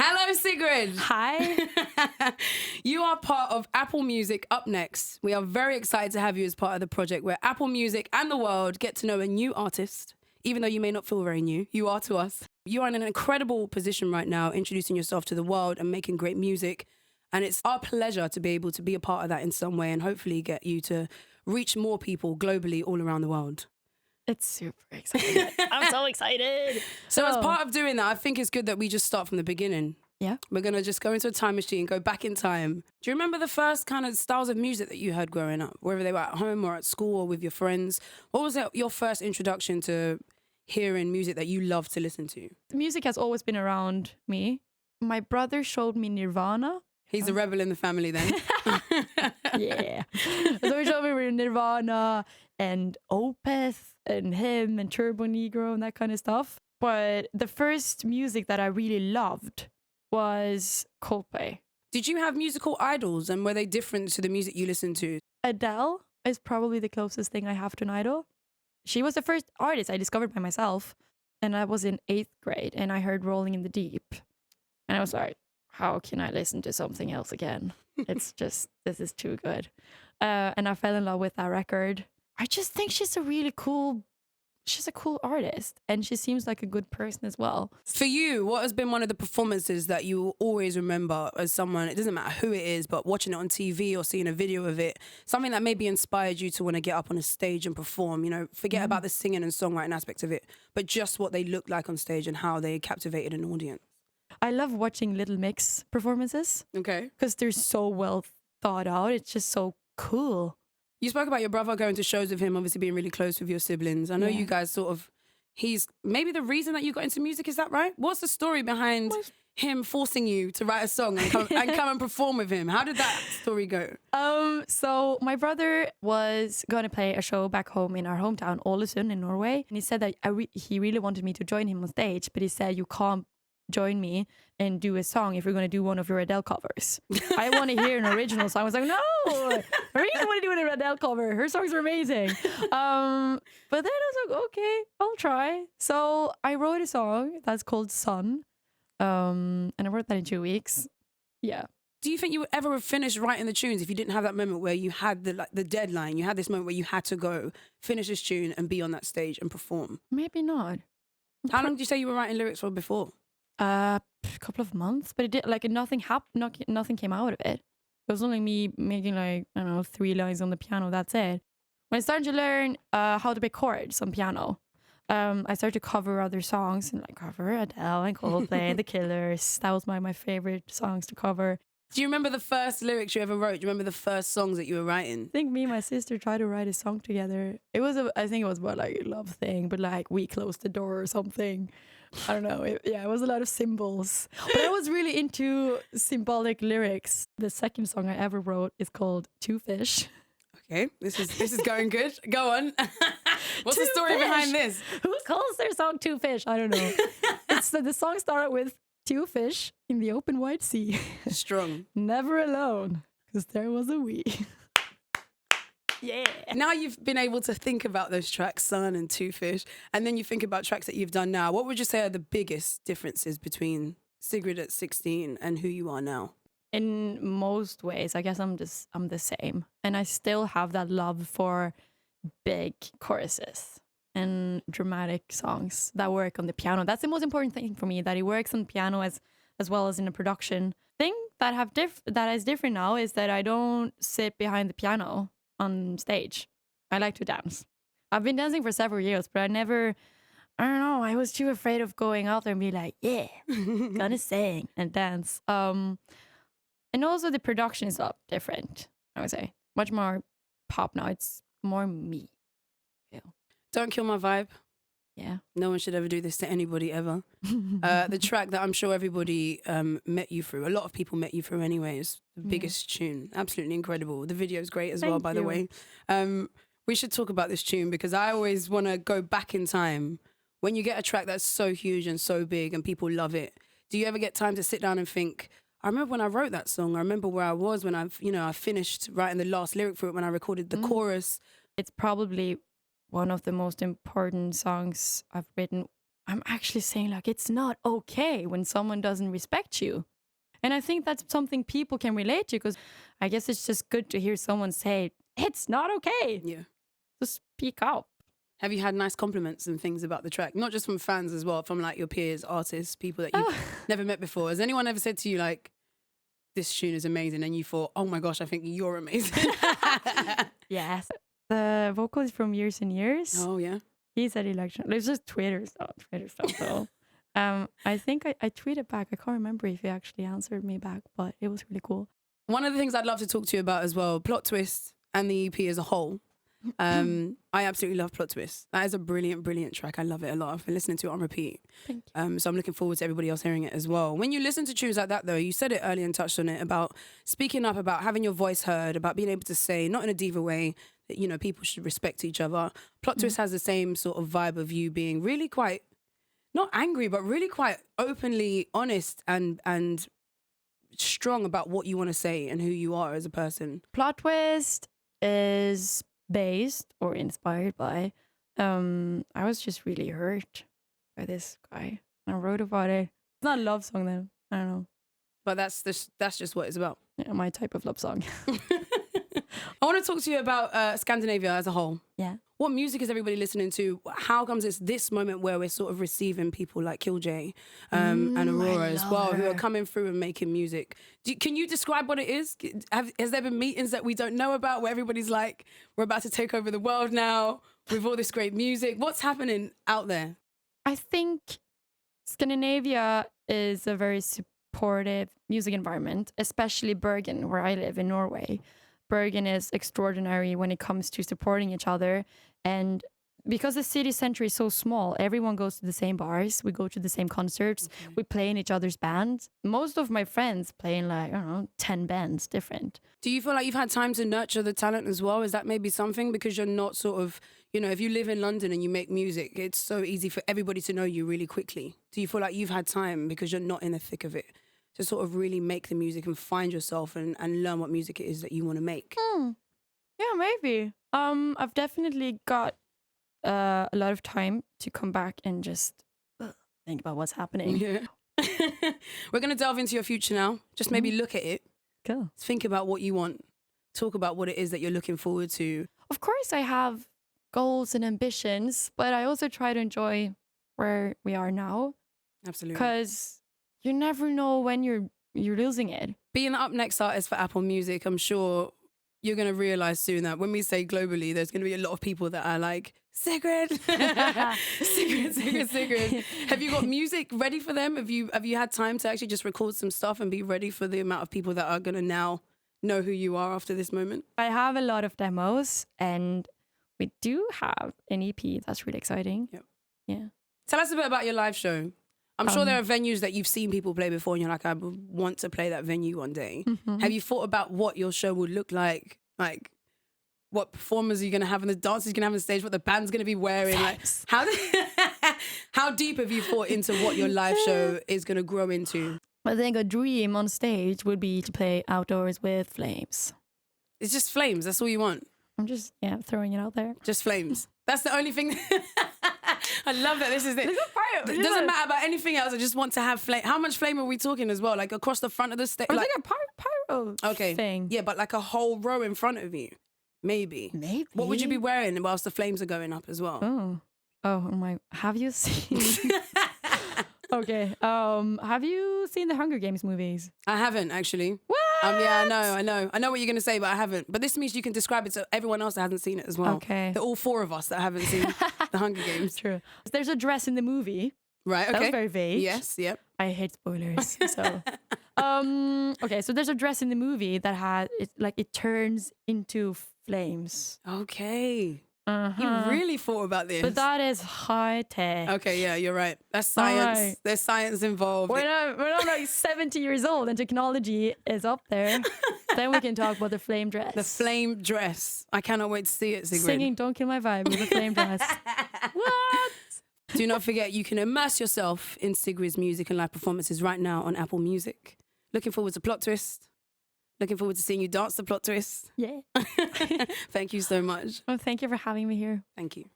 Hello, Sigrid. Hi. You are part of Apple Music Up Next. We are very excited to have you as part of the project where Apple Music and the world get to know a new artist. Even though you may not feel very new, you are to us. You are in an incredible position right now, introducing yourself to the world and making great music. And it's our pleasure to be able to be a part of that in some way and hopefully get you to reach more people globally all around the world. It's super exciting. I'm so excited. So as part of doing that, I think it's good that we just start from the beginning. Yeah. We're going to just go into a time machine, go back in time. Do you remember the first kind of styles of music that you heard growing up, whether they were at home or at school or with your friends? What was your first introduction to hearing music that you love to listen to? The music has always been around me. My brother showed me Nirvana. He's a rebel in the family then. Yeah. So he showed me Nirvana and Opeth and him and Turbo Negro and that kind of stuff. But the first music that I really loved was Coldplay. Did you have musical idols and were they different to the music you listened to? Adele is probably the closest thing I have to an idol. She was the first artist I discovered by myself. And I was in 8th grade and I heard Rolling in the Deep. And I was like, how can I listen to something else again? It's just, this is too good. And I fell in love with that record. I just think she's a cool artist. And she seems like a good person as well. For you, what has been one of the performances that you always remember as someone, it doesn't matter who it is, but watching it on TV or seeing a video of it, something that maybe inspired you to want to get up on a stage and perform, forget about the singing and songwriting aspect of it, but just what they looked like on stage and how they captivated an audience? I love watching Little Mix performances. Okay. Because they're so well thought out. It's just so cool. You spoke about your brother going to shows with him, obviously being really close with your siblings. I know you guys he's maybe the reason that you got into music, is that right? What's the story behind him forcing you to write a song and come and perform with him? How did that story go? So my brother was going to play a show back home in our hometown, Ålesund in Norway. And he said that he really wanted me to join him on stage, but he said, you can't join me and do a song if you're going to do one of your Adele covers. I want to hear an original song. I was like, no, I really want to do an Adele cover. Her songs are amazing. But then I was like, okay, I'll try. So I wrote a song that's called Sun. And I wrote that in 2 weeks. Yeah. Do you think you would ever have finished writing the tunes if you didn't have that moment where you had the deadline, you had this moment where you had to go finish this tune and be on that stage and perform? Maybe not. How long did you say you were writing lyrics for before? A couple of months, but it did nothing happened. Nothing came out of it. It was only me making 3 lines on the piano. That's it. When I started to learn how to play chords on piano, I started to cover other songs and cover Adele and Coldplay and The Killers. That was my favorite songs to cover. Do you remember the first lyrics you ever wrote? Do you remember the first songs that you were writing? I think me and my sister tried to write a song together. I think it was about a love thing, but we closed the door or something. I don't know. It was a lot of symbols. But I was really into symbolic lyrics. The second song I ever wrote is called Two Fish. Okay, this is going good. Go on. What's the story behind this? Who calls their song Two Fish? I don't know. The song started with two fish in the open wide sea. Strong. Never alone, because there was a we. Yeah. Now you've been able to think about those tracks, Sun and Two Fish, and then you think about tracks that you've done now. What would you say are the biggest differences between Sigrid at 16 and who you are now? In most ways, I guess I'm the same. And I still have that love for big choruses and dramatic songs that work on the piano. That's the most important thing for me, that it works on the piano as well as in a production. Thing that is different now is that I don't sit behind the piano on stage. I like to dance. I've been dancing for several years, but I don't know, I was too afraid of going out there and be like, yeah, gonna sing and dance. And also the production is up different, I would say. Much more pop now. It's more me. Yeah. Don't kill my vibe. Yeah. No one should ever do this to anybody ever. The track that I'm sure everybody met you through, a lot of people met you through anyway, is the biggest tune. Absolutely incredible. The video's great as well, by the way. We should talk about this tune because I always want to go back in time. When you get a track that's so huge and so big and people love it, do you ever get time to sit down and think, I remember when I wrote that song, I remember where I was when I finished writing the last lyric for it, when I recorded the chorus. It's probably one of the most important songs I've written I'm actually saying like it's not okay when someone doesn't respect you. And I think that's something people can relate to, because I guess it's just good to hear someone say it's not okay. Yeah. To speak up. Have you had nice compliments and things about the track? Not just from fans as well, from like your peers, artists, people that you've never met before. Has anyone ever said to you like, this tune is amazing, and you thought, oh my gosh, I think you're amazing? Yes. The vocal is from Years and Years. Oh yeah. He said election. It's just Twitter stuff. So I think I tweeted back. I can't remember if he actually answered me back, but it was really cool. One of the things I'd love to talk to you about as well, Plot Twist and the EP as a whole. I absolutely love Plot Twist. That is a brilliant, brilliant track. I love it a lot. I've been listening to it on repeat. Thank you. So I'm looking forward to everybody else hearing it as well. When you listen to tunes like that, though, you said it earlier and touched on it about speaking up, about having your voice heard, about being able to say, not in a diva way, that, you know, people should respect each other. Plot Twist has the same sort of vibe of you being really quite, not angry, but really quite openly honest and strong about what you want to say and who you are as a person. Plot Twist is based or inspired by I was just really hurt by this guy. I wrote about it. It's not a love song though. I don't know. But that's just what it's about. Yeah, my type of love song. I want to talk to you about Scandinavia as a whole. Yeah. What music is everybody listening to? How comes it's this moment where we're sort of receiving people like Killjay and Aurora as well, who are coming through and making music? Can you describe what it is? Has there been meetings that we don't know about where everybody's like, we're about to take over the world now with all this great music? What's happening out there? I think Scandinavia is a very supportive music environment, especially Bergen, where I live in Norway. Bergen is extraordinary when it comes to supporting each other. And because the city center is so small, everyone goes to the same bars. We go to the same concerts. Okay. We play in each other's bands. Most of my friends play in like, I don't know, 10 bands different. Do you feel like you've had time to nurture the talent as well? Is that maybe something? Because you're not sort of, you know, if you live in London and you make music, it's so easy for everybody to know you really quickly. Do you feel like you've had time because you're not in the thick of it to sort of really make the music and find yourself and learn what music it is that you want to make? Yeah, maybe. I've definitely got a lot of time to come back and just think about what's happening. Yeah. We're going to delve into your future now. Just maybe look at it. Cool. Think about what you want. Talk about what it is that you're looking forward to. Of course, I have goals and ambitions, but I also try to enjoy where we are now. Absolutely. Because you never know when you're losing it. Being the up next artist for Apple Music, I'm sure you're going to realize soon that when we say globally, there's going to be a lot of people that are like, Sigrid, Sigrid. Have you got music ready for them? Have you had time to actually just record some stuff and be ready for the amount of people that are going to now know who you are after this moment? I have a lot of demos, and we do have an EP that's really exciting. Yep. Yeah. Tell us a bit about your live show. I'm sure there are venues that you've seen people play before and you're like, I want to play that venue one day. Mm-hmm. Have you thought about what your show would look like? Like, what performers are you going to have and the dancers you're going to have on stage, what the band's going to be wearing? Like, how deep have you thought into what your live show is going to grow into? I think a dream on stage would be to play outdoors with flames. It's just flames. That's all you want. I'm just, throwing it out there. Just flames. That's the only thing. I love that. This is it. It doesn't matter about anything else. I just want to have flame. How much flame are we talking as well? Like across the front of the stage? Like a pyro thing. Yeah, but like a whole row in front of you. Maybe. What would you be wearing whilst the flames are going up as well? Oh my. Have you seen... Okay. Have you seen the Hunger Games movies? I haven't, actually. What? Yeah, I know what you're going to say, but I haven't. But this means you can describe it to everyone else that hasn't seen it as well. Okay. They're all four of us that haven't seen the Hunger Games. True. There's a dress in the movie. Right, okay. That was very vague. Yes, yep. I hate spoilers, so... okay, so there's a dress in the movie that it turns into flames. Okay. You really thought about this. But that is high tech. Okay, yeah, you're right. That's science. Right. There's science involved. We're not like 70 years old and technology is up there. Then we can talk about the flame dress. The flame dress. I cannot wait to see it, Sigrid. Singing Don't Kill My Vibe with a flame dress. What? Do not forget, you can immerse yourself in Sigrid's music and live performances right now on Apple Music. Looking forward to Plot Twist. Looking forward to seeing you dance the Plot Twist. Yeah. Thank you so much. Well, thank you for having me here. Thank you.